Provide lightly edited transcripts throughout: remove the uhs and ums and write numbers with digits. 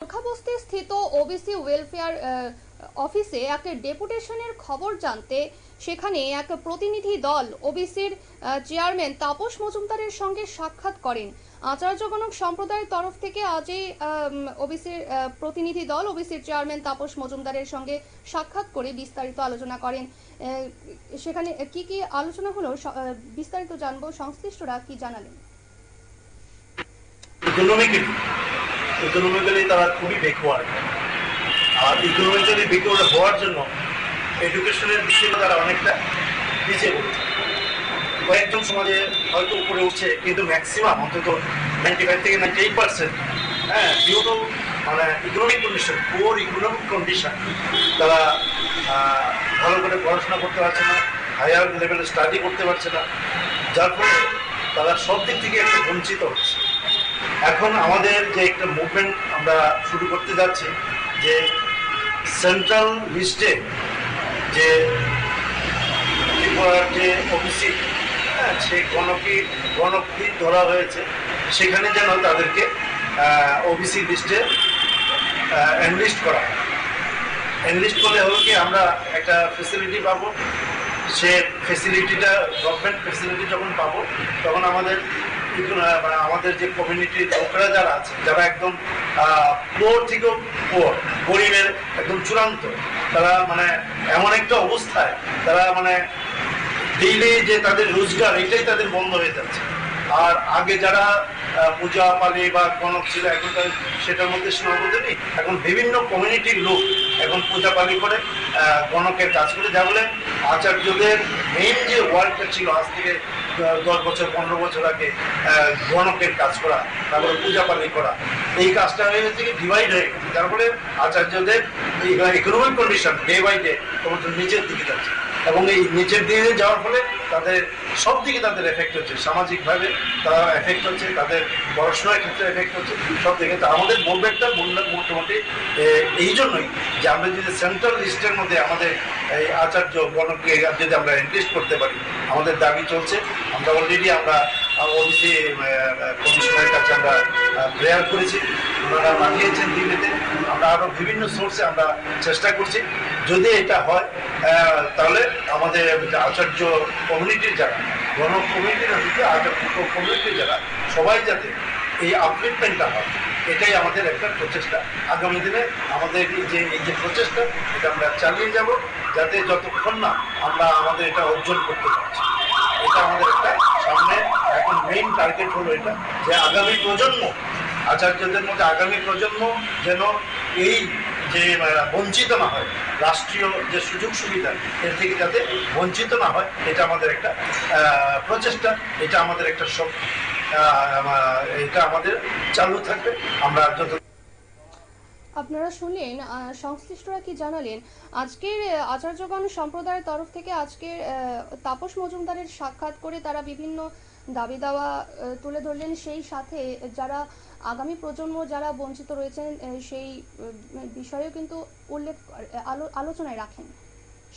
গোর্খাবস্তি স্থিত OBC welfare অফিসে এক ডেপুটেশনের খবর জানতে সেখানে এক প্রতিনিধি দল ওবিসির চেয়ারম্যান তাপস মজুমদারের সঙ্গে সাক্ষাৎ করেন। আচার্যগণক সম্প্রদায়ের তরফ থেকে আজ এই ওবিসির প্রতিনিধি দল ওবিসির চেয়ারম্যান তাপস মজুমদারের সঙ্গে সাক্ষাৎ করে বিস্তারিত আলোচনা করেন। সেখানে কি কি আলোচনা হলো বিস্তারিত জানবো, সংশ্লিষ্টরা কি জানালেন। ইকোনমিক্যালি তারা খুবই ব্যাকওয়ার্ড, আর ইকোনমিক্যালি ব্যাকওয়ার্ড হওয়ার জন্য এডুকেশনের বিষয়ে তারা অনেকটা পিছিয়ে পড়ছে। কয়েকজন সমাজে হয়তো উপরে উঠছে, কিন্তু ম্যাক্সিমাম অন্তত 95 থেকে 98% due to economic condition, poor economic condition, তারা ভালো করে পড়াশোনা করতে পারছে না, হায়ার লেভেলে স্টাডি করতে পারছে না, যার ফলে তারা সব দিক থেকে একটু বঞ্চিত হচ্ছে। এখন আমাদের যে একটা মুভমেন্ট আমরা শুরু করতে যাচ্ছি, যে সেন্ট্রাল লিস্টে যে ত্রিপুরার যে ওবিসি সে গণকি ধরা হয়েছে, সেখানে যেন তাদেরকে ওবিসি লিস্টে এনলিস্ট করা হয়। এনলিস্ট করলে হলো কি, আমরা একটা ফেসিলিটি পাবো। সে ফেসিলিটিটা গভর্নমেন্ট ফেসিলিটি যখন পাবো, তখন আমাদের যে কমিউনিটির লোকেরা যারা আছে, যারা একদম পোর থেকেও পোর, গরিবের একদম চূড়ান্ত, তারা এমন একটা অবস্থায় তারা ডেইলি যে তাদের রোজগার, এটাই তাদের বন্ধ হয়ে যাচ্ছে। আর আগে যারা পূজা পালি বা গণক ছিল, এখন সেটার মধ্যে সীমাবদ্ধ নেই। এখন বিভিন্ন কমিউনিটির লোক এখন পূজা পালি করে, গণকের কাজ করে, যা বলে আচার্যদের মেইন যে ওয়ার্কটা ছিল আজ থেকে 10 বছর 15 বছর আগে, গণকের কাজ করা, তারপরে পূজা পালি করা, এই কাজটা হয়ে গেছে কি ডিভাইড হয়ে গেছে। যার ফলে আচার্যদের এই economic condition day by day তোমার নিচের দিকে যাচ্ছে, এবং এই নিচের দিকে যাওয়ার ফলে তাদের সব দিকে তাদের এফেক্ট হচ্ছে। সামাজিকভাবে তারা এফেক্ট হচ্ছে, তাদের পড়াশোনার ক্ষেত্রে এফেক্ট হচ্ছে, সব দিকে। তো আমাদের মুভমেন্টটা মোটামুটি এই জন্যই যে আমরা যদি সেন্ট্রাল লিস্টের মধ্যে আমাদের এই আচার্য গণকে যদি আমরা এনলিস্ট করতে পারি, আমাদের দাবি চলছে। আমরা অলরেডি ওবিসি কমিশনের কাছে আমরা প্রেয়ার করেছি, ওনারা পাঠিয়েছেন দিল্লিতে। আমরা আরও বিভিন্ন সোর্সে আমরা চেষ্টা করছি। যদি এটা হয়, তাহলে আমাদের আচার্য কমিউনিটির যারা, গণ কমিউনিটির আচার্য কমিউনিটির যারা, সবাই যাতে এই আপলিফমেন্টটা হয়, এটাই আমাদের একটা প্রচেষ্টা। আগামী দিনে আমাদের এই যে প্রচেষ্টা, এটা আমরা চালিয়ে যাব, যাতে যতক্ষণ না আমরা আমাদের এটা অর্জন করতে পারছি। এটা আমাদের একটা সামনে এখন মেইন টার্গেট হলো এটা, যে আগামী প্রজন্ম, আচার্যদের মধ্যে আগামী প্রজন্ম যেন এই যে বঞ্চিত না হয়, রাষ্ট্রীয় যে সুযোগ সুবিধা, এর থেকে যাতে বঞ্চিত না হয়, এটা আমাদের একটা প্রচেষ্টা, এটা আমাদের একটা শক্তি, এটা আমাদের চালু থাকবে। আমরা যত আপনারা শুনলেন সংশ্লিষ্টরা কি জানালেন। আজকের আচার্যগণ সম্প্রদায়ের তরফ থেকে আজকের তাপস মজুমদারের সাক্ষাৎ করে তারা বিভিন্ন দাবি দাওয়া তুলে ধরলেন, সেই সাথে যারা আগামী প্রজন্ম যারা বঞ্চিত রয়েছেন সেই বিষয়েও কিন্তু উল্লেখ আলোচনায় রাখেন।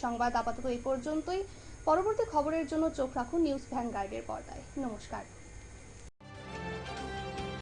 সংবাদ আপাতত এই পর্যন্তই। পরবর্তী খবরের জন্য চোখ রাখুন নিউজ ভ্যানগার্ডের পর্দায়। নমস্কার।